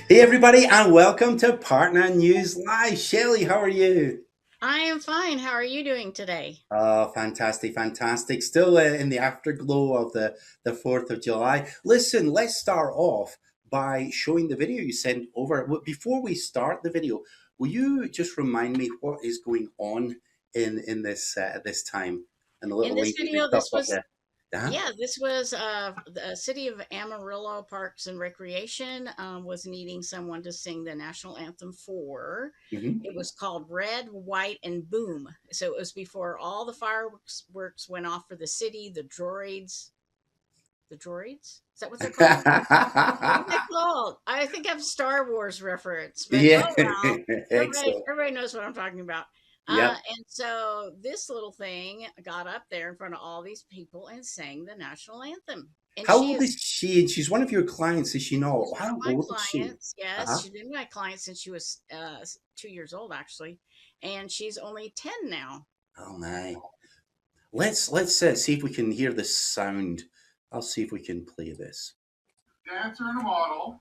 Hey everybody, and welcome to Partner News Live. Shellie, how are you? I am fine. How are you doing today? Oh, fantastic, fantastic. Still in the afterglow of the 4th of July. Listen, let's start off by showing the video you sent over. Before we start the video, will you just remind me what is going on in this this time and the In little this ladies and video, stuff this up was there? Uh-huh. this was the city of Amarillo Parks and Recreation was needing someone to sing the national anthem for. Hmm. It was called Red, White, and Boom. So it was before all the fireworks went off for the city. The droids. Is that what they're called? What are they called? I think I'm Star Wars reference, but Yeah, oh well. Everybody, excellent. everybody knows what I'm talking about. Yep. And so this little thing got up there in front of all these people and sang the national anthem. And How she old is is she? And she's one of your clients, is she not? she's one of How my old is she? clients. Yes, Uh-huh. she's been my client since she was 2 years old, actually, and she's only 10 now. Oh my. Let's see if we can hear the sound. I'll see if we can play this. Dancer and a model.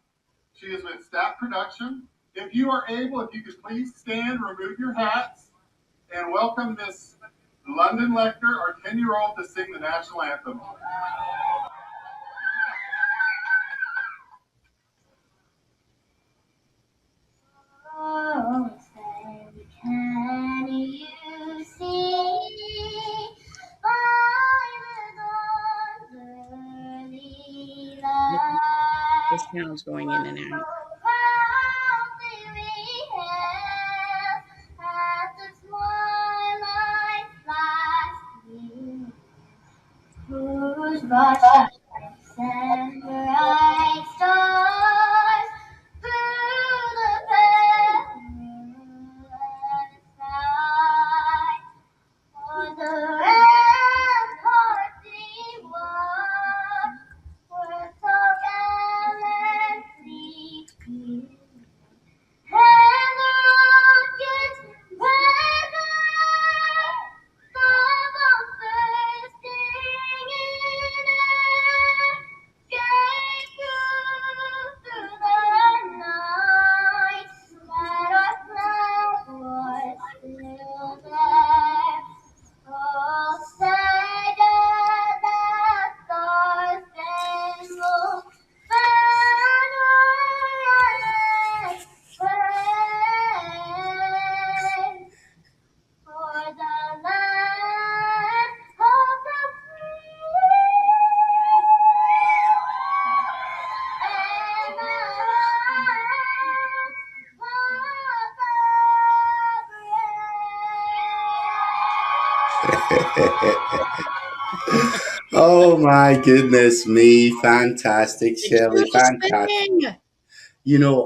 She is with Stapp Production. If you are able, if you could please stand, remove your hats, and welcome Miss London Lecter, our 10-year-old, to sing the national anthem. Oh, say, can you see by the dawn's early The light sound's going in what and so out. proudly we hailed at the twilight's last gleam, whose broad stripes and bright stars through the perilous night on the ramparts we watched were so gallantly viewed, and the rockets weathered the bursting in air, gave through the night that our flag was still there. Oh, say does that star-spangled banner yet wave for the land of the free and the land of the Oh my goodness me. Fantastic, Did you Shelley. just Fantastic. sing?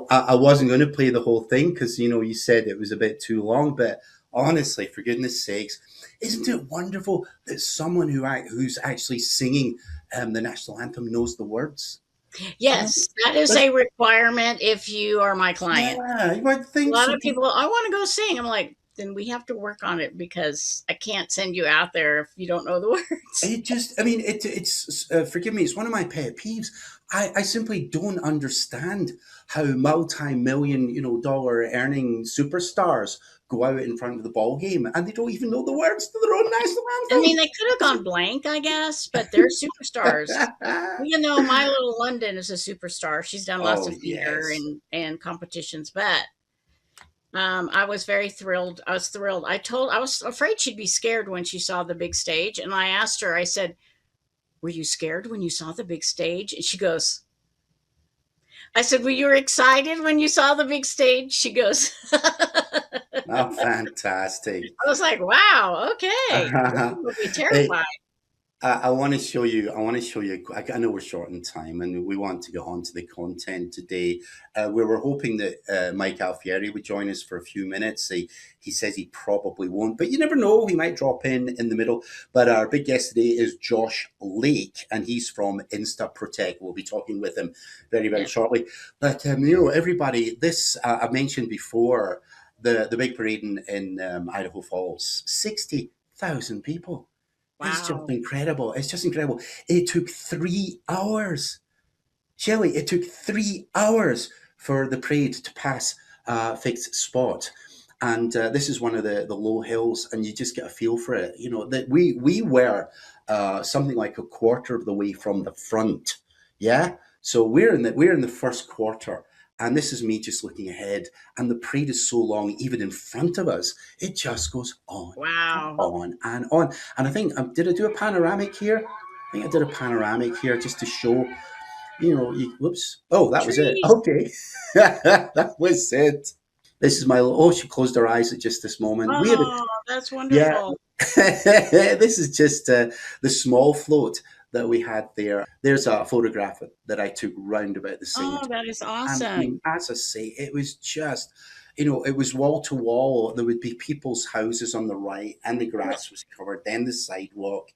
I wasn't going to play the whole thing because, you said it was a bit too long, but honestly, for goodness sakes, isn't it wonderful that someone who's actually singing the national anthem knows the words? I mean, Yes, that is that's, a requirement if you are my client. yeah, you might A think lot so. of people, I want to go sing. I'm like, then we have to work on it because I can't send you out there if you don't know the words. I mean, it's, forgive me, it's one of my pet peeves. I simply don't understand how multi-million, dollar earning superstars go out in front of the ball game and they don't even know the words to their own I mean, national they could have gone blank, I guess, but they're superstars. anthem. Even though My Little London is a superstar, she's done lots Oh, of theater yes. and competitions. But I was very thrilled. I was thrilled. I was afraid she'd be scared when she saw the big stage, and I asked her. I said, "Were you scared when you saw the big stage?" And she goes, "I said, were you excited when you saw the big stage?" She goes, Oh, fantastic. I was like, wow, okay. We'll be Hey, terrified. I want to show you. I want to show you. I know we're short on time, and we want to get on to the content today. We were hoping that Mike Alfieri would join us for a few minutes. He says he probably won't, but you never know. He might drop in the middle. But our big guest today is Josh Lake, and he's from InstaProtek. We'll be talking with him very Yes. shortly. But everybody, this I mentioned before the big parade in Idaho Falls, 60,000 people. It's just Wow. incredible. It's just incredible. It took 3 hours. Shelley, it took 3 hours for the parade to pass a fixed spot. And this is one of the low hills, and you just get a feel for it. You know that we were something like a quarter of the way from the front, yeah. So we're in the first quarter, and this is me just looking ahead, and the parade is so long, even in front of us, it just goes on and Wow. on and on. And I think did I do a panoramic here? I think I did a panoramic here just to show. Whoops. Oh, that was it. Trees. Okay, that was it. This is my. Oh, she closed her eyes at just this moment. We had a Oh, that's yeah. wonderful. This is just the small float that we had there. There's a photograph that I took round about the same Oh, time. that is And I awesome. mean, as I say, it was just, it was wall to wall. There would be people's houses on the right, and the Well, grass was covered. Then the sidewalk.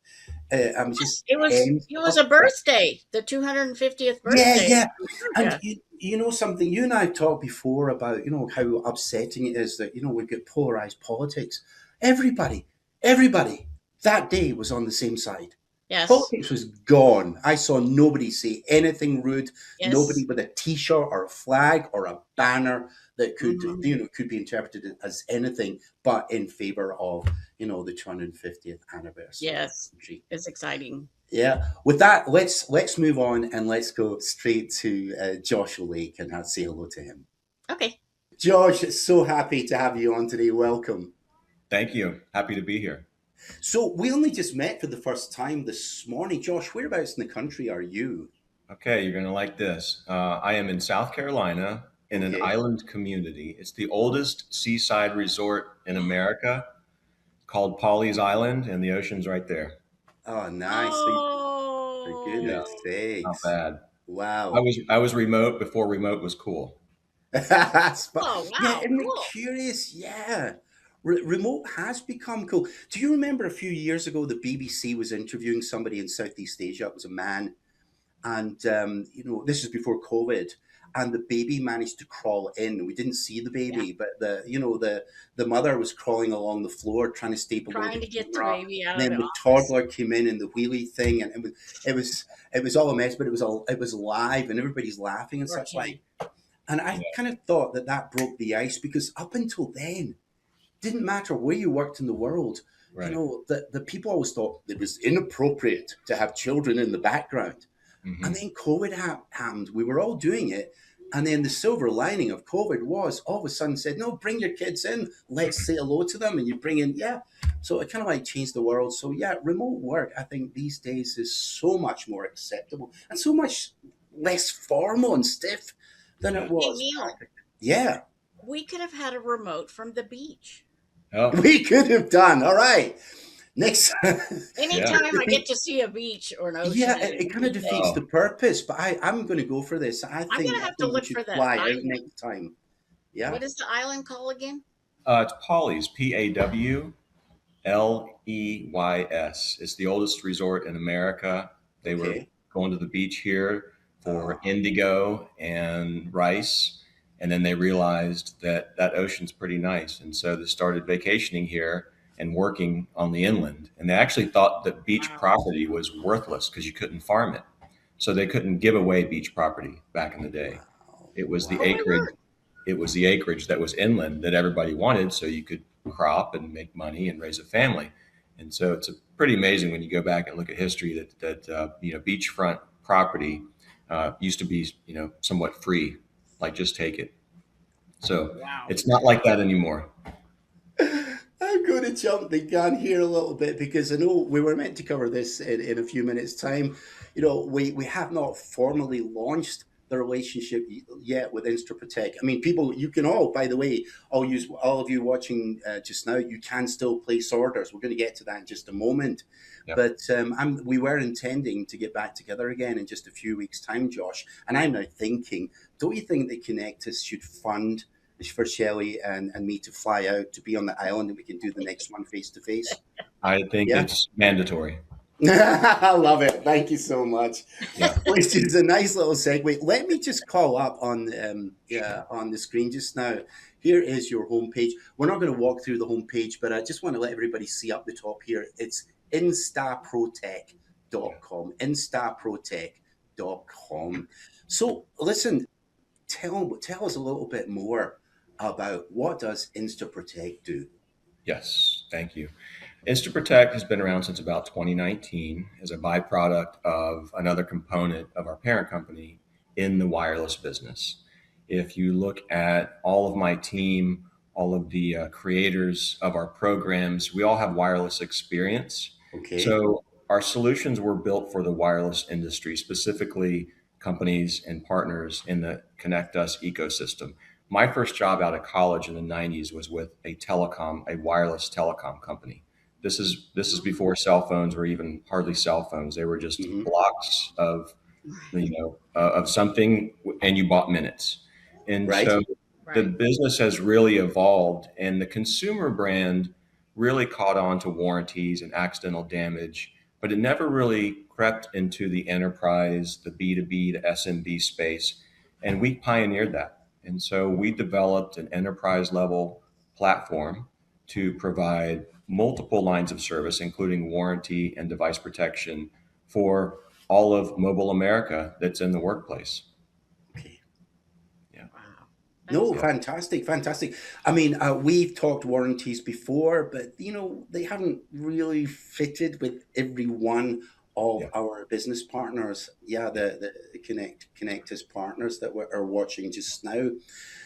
I'm just it was ends it was of a birthday, the 250th yeah, birthday yeah. of And Georgia. you know something, you and I talked before about, how upsetting it is that, we've got polarized politics. Everybody, everybody that day was on the same side. Yes. Politics was gone. I saw nobody say anything rude, nobody Yes. with a t-shirt or a flag or a banner that could, Hmm. could be interpreted as anything but in favor of, the 250th anniversary of Yes. the country. It's exciting. Yeah. With that, let's move on and let's go straight to Josh Lake and say hello to him. Okay. Josh, so happy to have you on today. Welcome. Thank you. Happy to be here. So we only just met for the first time this morning. Josh, whereabouts in the country are you? Okay, you're going to like this. I am in South Carolina in an Okay. island community. It's the oldest seaside resort in America called Pawleys Island, and the ocean's right there. Oh, nice. For Yeah, goodness Oh. not sakes. bad. I Wow. was I was remote before remote was cool. Oh, Yeah, wow. isn't it Cool. curious? Yeah. Remote has become cool. Do you remember a few years ago the BBC was interviewing somebody in Southeast Asia? It was a man, and this is before COVID, and the baby managed to crawl in. We didn't see the Yeah. baby, but the mother was crawling along the floor trying to stay below Trying the to get the camera. baby out of Then the the office. toddler came in the wheelie thing, and it was all a mess, but it was live, and everybody's laughing and Poor such like. kitty. And Yeah, I kind of thought that broke the ice because up until then, didn't matter where you worked in the world. right. The people always thought it was inappropriate to have children in the background. Hmm. And then COVID happened. We were all doing it. And then the silver lining of COVID was all of a sudden said, no, bring your kids in. Let's say hello to them. And you bring in, yeah. So it kind of like changed the world. So, yeah, remote work, I think these days is so much more acceptable and so much less formal and stiff than it Yeah. Hey, was Neil, back. Yeah, we could have had a remote from the beach. Oh, we could have done. All right. Next. yeah. Anytime I get to see a beach or an ocean Yeah, at it any kind of weekday, defeats Oh, the purpose, but I'm going to go for this. I I'm think gonna I have to think we look should for that fly out island. next time. Yeah. What is the island called again? it's Pawleys, Pawleys. It's the oldest resort in America. They were Okay. going to the beach here Uh, for indigo and rice, and then they realized that that ocean's pretty nice, and so they started vacationing here and working on the inland. And they actually thought that beach Wow. property was worthless because you couldn't farm it, so they couldn't give away beach property back in the day. wow. It was the Oh, Wow. we acreage weren't. it was the acreage that was inland that everybody wanted so you could crop and make money and raise a family. And so it's pretty amazing when you go back and look at history that beachfront property used to be somewhat free, like just take it. So Wow. it's not like that anymore. I'm going to jump the gun here a little bit because I know we were meant to cover this in a few minutes' time. We have not formally launched the relationship yet with InstaProtek. I mean, people, you can all, by the way, all of you watching just now, you can still place orders. We're going to get to that in just a moment. Yep. But we were intending to get back together again in just a few weeks' time, Josh. And I'm now thinking, don't you think that ConectUS should fund for Shellie and me to fly out to be on the island and we can do the next one face to face? I think Yeah. it's mandatory. I love it. Thank you so much. Yeah. Which is a nice little segue. Let me just call up on the screen just now. Here is your homepage. We're not going to walk through the homepage, but I just want to let everybody see up the top here. It's instaprotek.com. Instaprotek.com. So listen, tell us a little bit more about what does InstaProtek do? Yes, thank you. InstaProtek has been around since about 2019 as a byproduct of another component of our parent company in the wireless business. If you look at all of my team, all of the creators of our programs, we all have wireless experience. Okay. So our solutions were built for the wireless industry, specifically companies and partners in the ConectUS ecosystem. My first job out of college in the 90s was with a wireless telecom company. This is before cell phones were even hardly cell phones. They were just Hmm. blocks of of something, and you bought minutes. And Right. so the Right. business has really evolved, and the consumer brand really caught on to warranties and accidental damage, but it never really crept into the enterprise, the B2B, the SMB space. And we pioneered that. And so we developed an enterprise level platform to provide multiple lines of service, including warranty and device protection for all of mobile America that's in the workplace. Okay. Yeah. Wow. That's No, Yeah. fantastic, fantastic. I mean, we've talked warranties before, but they haven't really fitted with every one of Yeah. our business partners. Yeah, the connectors partners that are watching just now.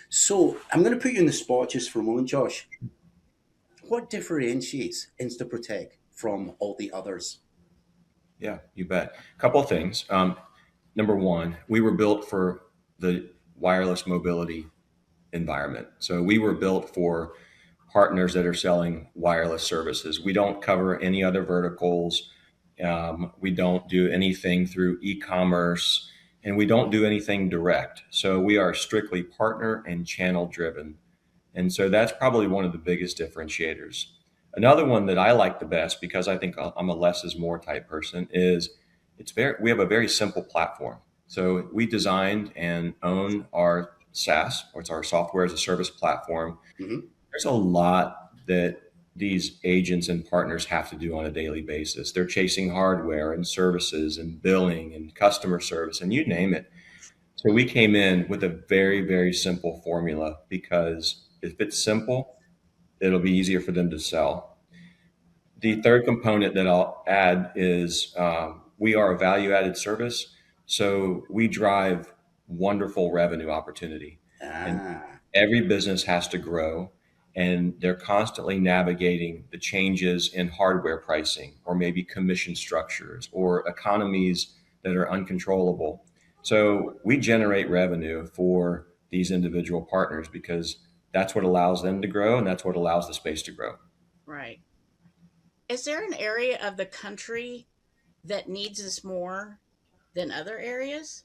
So I'm going to put you in the spot just for a moment, Josh. What differentiates InstaProtek from all the others? Yeah, you bet. A couple of things. Number one, we were built for the wireless mobility environment. So we were built for partners that are selling wireless services. We don't cover any other verticals. We don't do anything through e-commerce, and we don't do anything direct. So we are strictly partner and channel driven. And so that's probably one of the biggest differentiators. Another one that I like the best, because I think I'm a less is more type person, is we have a very simple platform. So we designed and own our SaaS, or it's our software as a service platform. Hmm. There's a lot that these agents and partners have to do on a daily basis. They're chasing hardware and services and billing and customer service and you name it. So we came in with a very, very simple formula because if it's simple, it'll be easier for them to sell. The third component that I'll add is we are a value added service. So we drive wonderful revenue opportunity. And Ah, every business has to grow, and they're constantly navigating the changes in hardware pricing or maybe commission structures or economies that are uncontrollable. So we generate revenue for these individual partners because that's what allows them to grow and that's what allows the space to grow. Right. Is there an area of the country that needs this more than other areas?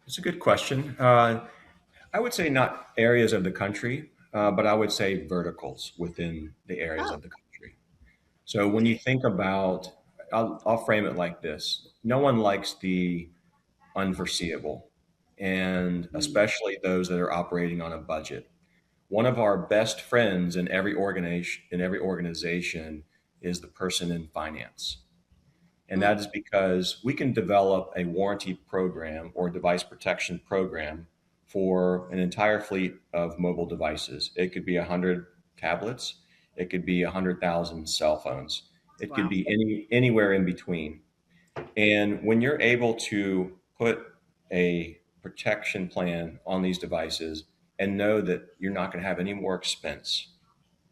It's a good question. I would say not areas of the country, but I would say verticals within the areas Oh, of the country. So when you okay. think about, I'll frame it like this: no one likes the unforeseeable, and Mm, especially those that are operating on a budget. One of our best friends in every organization is the person in finance. And mm, that is because we can develop a warranty program or device protection program for an entire fleet of mobile devices. It could be 100 tablets, it could be 100,000 cell phones, it could wow. be anywhere in between. And when you're able to put a protection plan on these devices and know that you're not going to have any more expense,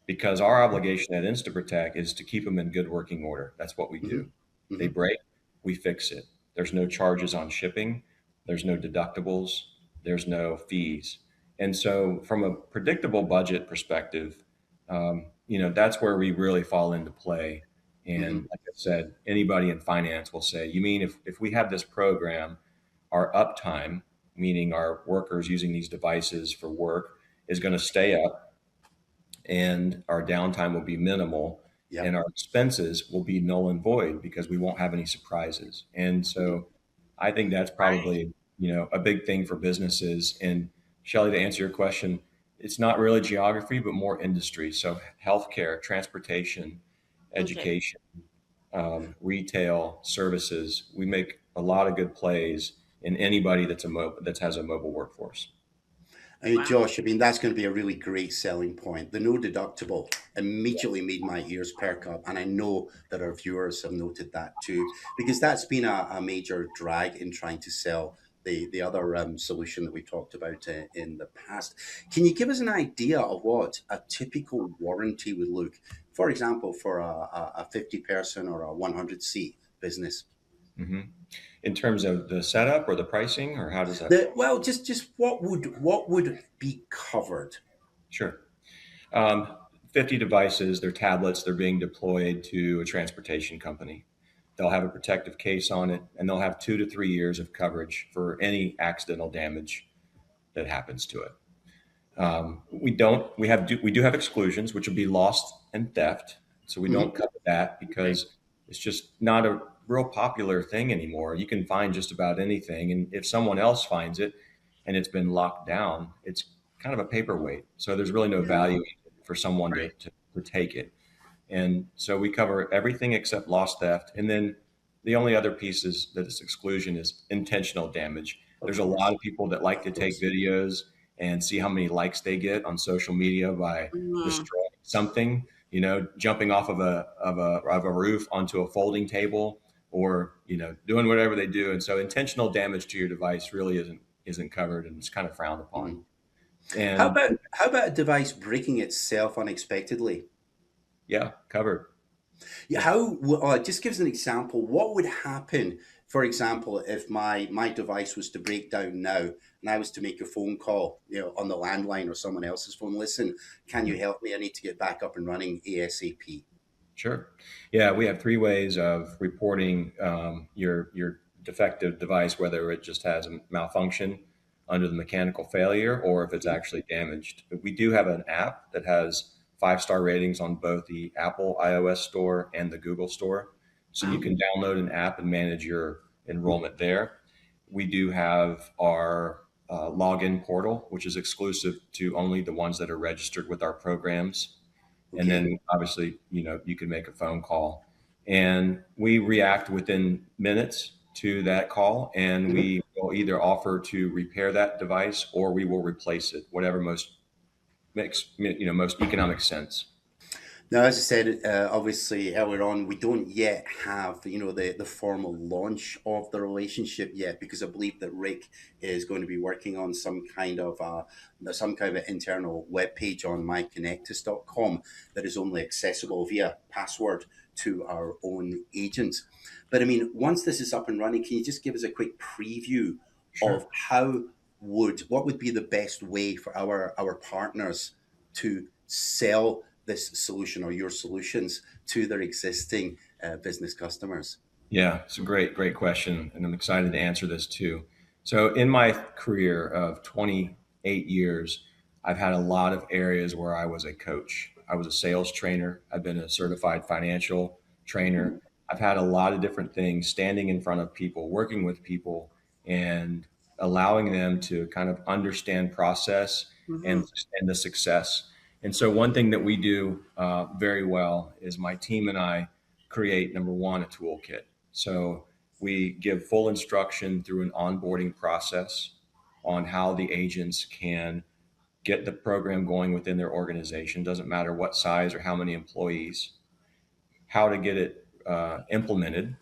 because our obligation at InstaProtect is to keep them in good working order. That's what we hmm, do. They hmm, break, we fix it. There's no charges on shipping, there's no deductibles, there's no fees. And so, from a predictable budget perspective, that's where we really fall into play. And hmm. like I said, anybody in finance will say, you mean if we have this program, our uptime, meaning our workers using these devices for work, is going to stay up and our downtime will be minimal and Yep. our expenses will be null and void because we won't have any surprises. And Mhm. so I think that's Right. probably, a big thing for businesses. And Shelly, to answer your question, it's not really geography, but more industry. So healthcare, transportation, Okay. education, retail, services. We make a lot of good plays in anybody that has a mobile workforce. I mean, Wow. Josh, I mean, that's going to be a really great selling point. The no deductible immediately made my ears perk up. And I know that our viewers have noted that too, because that's been a major drag in trying to sell the other solution that we talked about in the past. Can you give us an idea of what a typical warranty would look, for example, for a 50 person or a 100 seat business? Hmm. In terms of the setup or the pricing, or how does that? Well, just what would be covered? Sure. Um, 50 devices, they're tablets, they're being deployed to a transportation company. They'll have a protective case on it, and they'll have 2 to 3 years of coverage for any accidental damage that happens to it. We do have exclusions, which would be lost and theft. So we don't Mhm. cover that Okay. because it's just not a real popular thing anymore. You can find just about anything, and if someone else finds it and it's been locked down, it's kind of a paperweight. So there's really no Yeah. value for someone Right. to take it. And so we cover everything except lost theft. And then the only other piece is that this exclusion is intentional damage. Of There's a lot course. of people that like to Of take course. videos and see how many likes they get on social media by Mm, destroying something, jumping off of a roof onto a folding table, or doing whatever they do. And so intentional damage to your device really isn't covered, and it's kind of frowned upon. Mhm. How And about how about a device breaking itself unexpectedly? yeah, covered. Yeah, just gives an example. What would happen, for example, if my device was to break down now and I was to make a phone call, on the landline or someone else's phone? Listen, can you help me? I need to get back up and running ASAP. Sure. Yeah, we have three ways of reporting your defective device, whether it just has a malfunction under the mechanical failure or if it's Mhm. actually damaged. But we do have an app that has 5-star ratings on both the Apple iOS store and the Google store. So you wow. can download an app and manage your enrollment there. We do have our login portal, which is exclusive to only the ones that are registered with our programs. And Okay. then obviously, you can make a phone call, and we react within minutes to that call, and Mhm. we will either offer to repair that device or we will replace it, whatever most economic sense. Now, as I said, obviously earlier on, we don't yet have the formal launch of the relationship yet, because I believe that Rick is going to be working on some kind of internal web page on myconnectus.com that is only accessible via password to our own agents. But I mean, once this is up and running, can you just give us a quick preview of Sure. what would be the best way for our partners to sell this solution or your solutions to their existing business customers? Yeah, it's a great question, and I'm excited to answer this too. So, in my career of 28 years, I've had a lot of areas where I was a coach. I was a sales trainer. I've been a certified financial trainer. I've had a lot of different things, standing in front of people, working with people, and allowing them to kind of understand process Hmm. and the success. And so, one thing that we do very well is my team and I create, number one, a toolkit. So we give full instruction through an onboarding process on how the agents can get the program going within their organization. Doesn't matter what size or how many employees, how to get it implemented,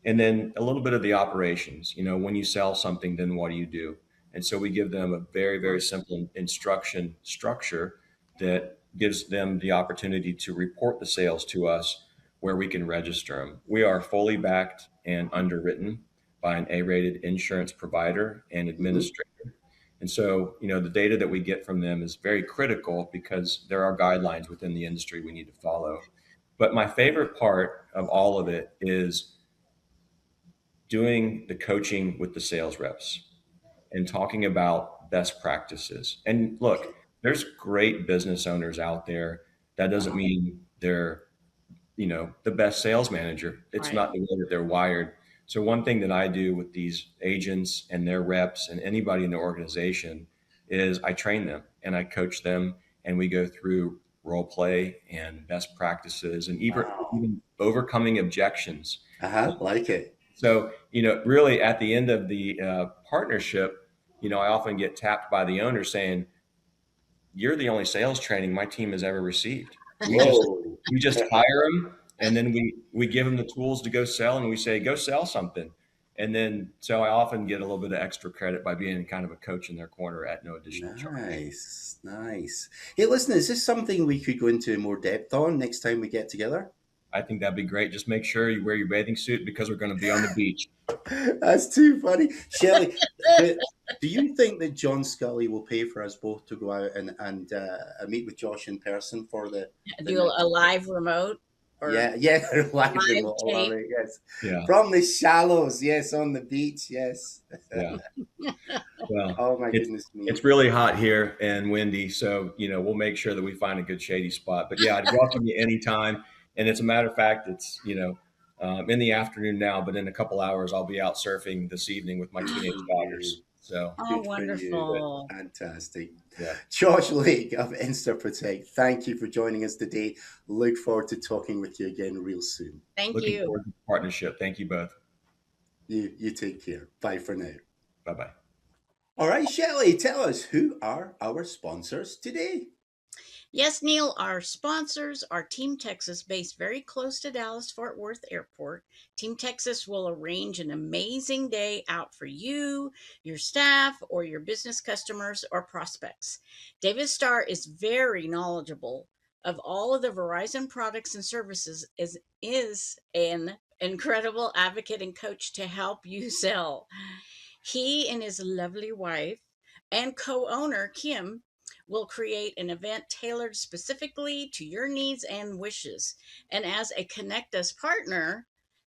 and then a little bit of the operations. When you sell something, then what do you do? And so we give them a very, very simple instruction structure that gives them the opportunity to report the sales to us, where we can register them. We are fully backed and underwritten by an A-rated insurance provider and Hmm. administrator. And so, the data that we get from them is very critical because there are guidelines within the industry we need to follow. But my favorite part of all of it is doing the coaching with the sales reps and talking about best practices. And look, there's great business owners out there. That doesn't Uh-huh. mean they're, the best sales manager. It's Right. not the way that they're wired. So one thing that I do with these agents and their reps and anybody in the organization is I train them and I coach them, and we go through role play and best practices and even Wow. even overcoming objections. Uh-huh. Like it. So, really at the end of the partnership, I often get tapped by the owner saying, "You're the only sales training my team has ever received. Whoa. We just hire them, and then we give them the tools to go sell, and we say, go sell something." And then, so I often get a little bit of extra credit by being kind of a coach in their corner at no additional charge. Nice, nice. Hey, listen, is this something we could go into more depth on next time we get together? I think that'd be great. Just make sure you wear your bathing suit because we're going to be on the beach. That's too funny. Shellie, do you think that John Scully will pay for us both to go out and meet with Josh in person for the Do a live remote? Or yeah, live remote. tape. Yes. Yeah. From the shallows, yes, on the beach, yes. Yeah. Well, oh my goodness me. It's really hot here and windy, so we'll make sure that we find a good shady spot. But yeah, I'd welcome you anytime. And as a matter of fact, it's in the afternoon now, but in a couple hours I'll be out surfing this evening with my teenage daughters. So wonderful. Fantastic. Yeah. Josh Lake of InstaProtek, thank you for joining us today. Look forward to talking with you again real soon. Looking forward to the partnership. Thank you both. You take care. Bye for now. Bye-bye. All right, Shellie, tell us, who are our sponsors today? Yes, Neil, our sponsors are Team Texas, based very close to Dallas-Fort Worth Airport. Team Texas will arrange an amazing day out for you, your staff, or your business customers or prospects. David Starr is very knowledgeable of all of the Verizon products and services, is an incredible advocate and coach to help you sell. He and his lovely wife and co-owner, Kim, will create an event tailored specifically to your needs and wishes. And as a ConectUS partner,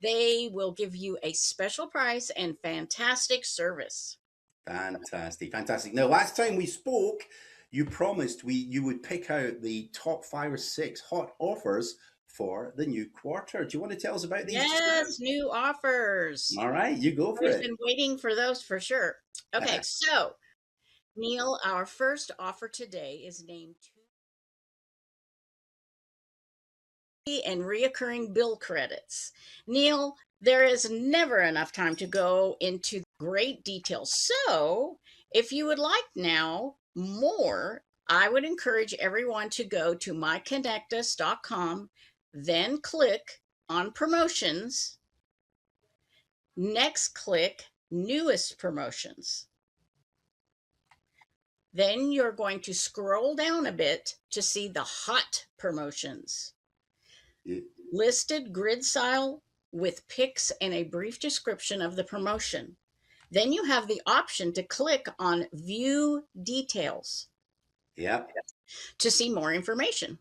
they will give you a special price and fantastic service. Fantastic, fantastic. Now, last time we spoke, you promised you would pick out the top 5 or 6 hot offers for the new quarter. Do you want to tell us about these? Yes, new offers. All right, you go for it. I've been waiting for those for sure. Okay, so Neil, our first offer today is named and reoccurring bill credits. Neil, there is never enough time to go into great detail. So if you would like now more, I would encourage everyone to go to myconnectus.com, then click on promotions. Next, click newest promotions. Then you're going to scroll down a bit to see the hot promotions. Listed grid style with pics and a brief description of the promotion. Then you have the option to click on view details. Yep. To see more information.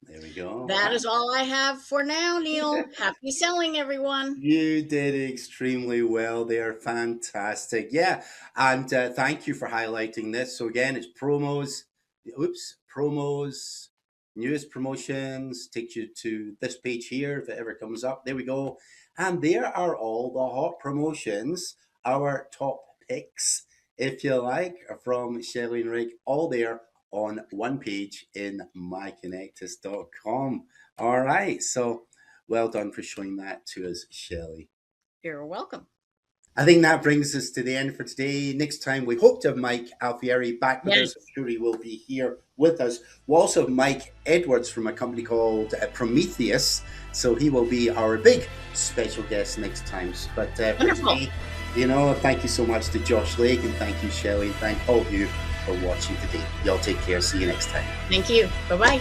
There we go. That is all I have for now, Neil. Happy selling, everyone. You did extremely well. They are fantastic. Yeah. And thank you for highlighting this. So again, it's promos, newest promotions, takes you to this page here if it ever comes up. There we go. And there are all the hot promotions, our top picks, if you like, from Shellie and Rick, all there on one page in myconnectus.com. All right. So well done for showing that to us, Shellie. You're welcome. I think that brings us to the end for today. Next time, we hope to have Mike Alfieri back with us. I'm sure he will be here with us. We'll also have Mike Edwards from a company called Prometheus. So he will be our big special guest next time. But for today, thank you so much to Josh Lake, and thank you, Shellie, and thank all of you for watching today. Y'all take care. See you next time. Thank you. Bye-bye.